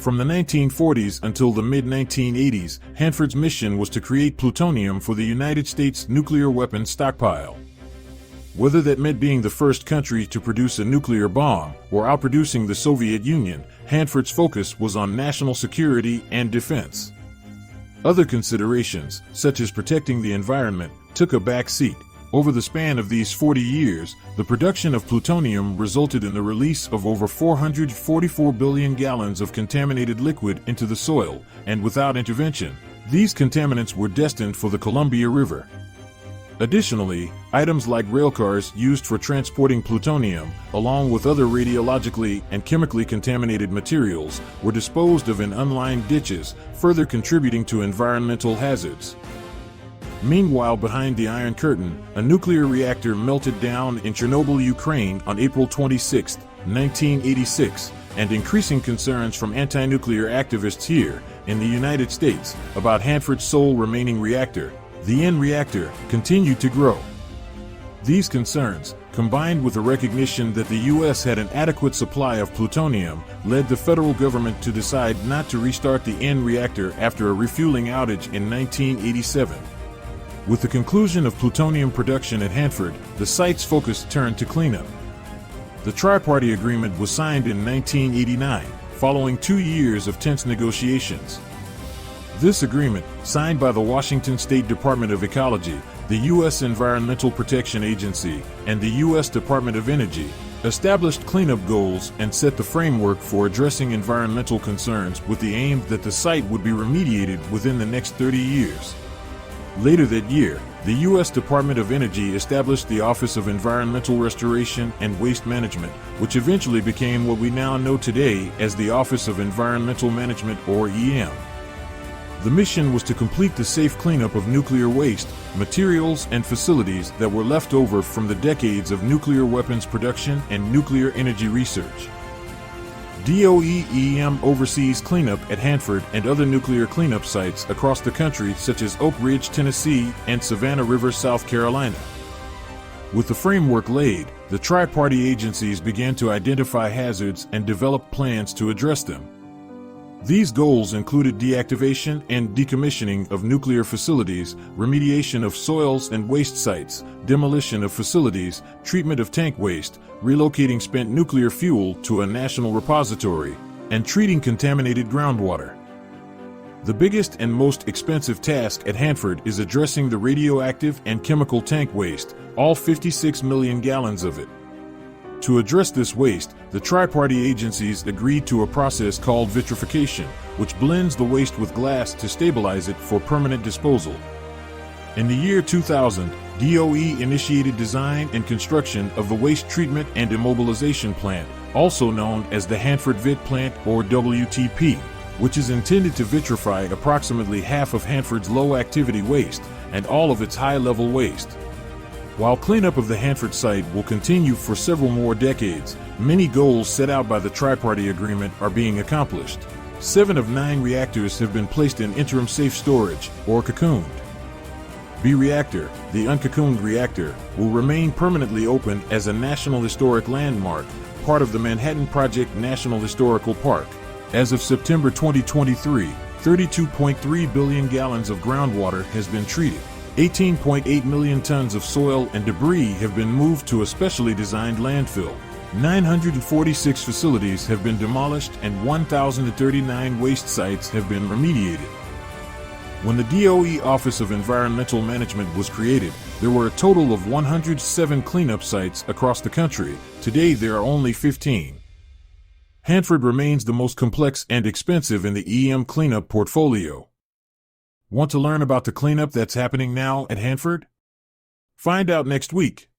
From the 1940s until the mid-1980s, Hanford's mission was to create plutonium for the United States nuclear weapons stockpile. Whether that meant being the first country to produce a nuclear bomb or outproducing the Soviet Union, Hanford's focus was on national security and defense. Other considerations, such as protecting the environment, took a back seat. Over the span of these 40 years, the production of plutonium resulted in the release of over 444 billion gallons of contaminated liquid into the soil, and without intervention, these contaminants were destined for the Columbia River. Additionally, items like railcars used for transporting plutonium, along with other radiologically and chemically contaminated materials, were disposed of in unlined ditches, further contributing to environmental hazards. Meanwhile, behind the Iron Curtain, a nuclear reactor melted down in Chernobyl, Ukraine on April 26, 1986, and increasing concerns from anti-nuclear activists here in the United States about Hanford's sole remaining reactor, the N reactor, continued to grow. These concerns, combined with the recognition that the U.S. had an adequate supply of plutonium, led the federal government to decide not to restart the N reactor after a refueling outage in 1987. With the conclusion of plutonium production at Hanford, the site's focus turned to cleanup. The Tri-Party Agreement was signed in 1989, following 2 years of tense negotiations. This agreement, signed by the Washington State Department of Ecology, the U.S. Environmental Protection Agency, and the U.S. Department of Energy, established cleanup goals and set the framework for addressing environmental concerns with the aim that the site would be remediated within the next 30 years. Later that year, the U.S. Department of Energy established the Office of Environmental Restoration and Waste Management, which eventually became what we now know today as the Office of Environmental Management, or EM. The mission was to complete the safe cleanup of nuclear waste, materials, and facilities that were left over from the decades of nuclear weapons production and nuclear energy research. DOE-EM oversees cleanup at Hanford and other nuclear cleanup sites across the country, such as Oak Ridge, Tennessee, and Savannah River, South Carolina. With the framework laid, the tri-party agencies began to identify hazards and develop plans to address them. These goals included deactivation and decommissioning of nuclear facilities, remediation of soils and waste sites, demolition of facilities, treatment of tank waste, relocating spent nuclear fuel to a national repository, and treating contaminated groundwater. The biggest and most expensive task at Hanford is addressing the radioactive and chemical tank waste, all 56 million gallons of it. To address this waste, the tri-party agencies agreed to a process called vitrification, which blends the waste with glass to stabilize it for permanent disposal. In the year 2000, DOE initiated design and construction of the Waste Treatment and Immobilization Plant, also known as the Hanford Vit Plant, or WTP, which is intended to vitrify approximately half of Hanford's low-activity waste and all of its high-level waste. While cleanup of the Hanford site will continue for several more decades, many goals set out by the Tri-Party Agreement are being accomplished. 7 of 9 reactors have been placed in interim safe storage, or cocooned. B reactor, the uncocooned reactor, will remain permanently open as a National Historic Landmark, part of the Manhattan Project National Historical Park. As of September 2023, 32.3 billion gallons of groundwater has been treated. 18.8 million tons of soil and debris have been moved to a specially designed landfill. 946 facilities have been demolished and 1,039 waste sites have been remediated. When the DOE Office of Environmental Management was created, there were a total of 107 cleanup sites across the country. Today there are only 15. Hanford remains the most complex and expensive in the EM cleanup portfolio. Want to learn about the cleanup that's happening now at Hanford? Find out next week.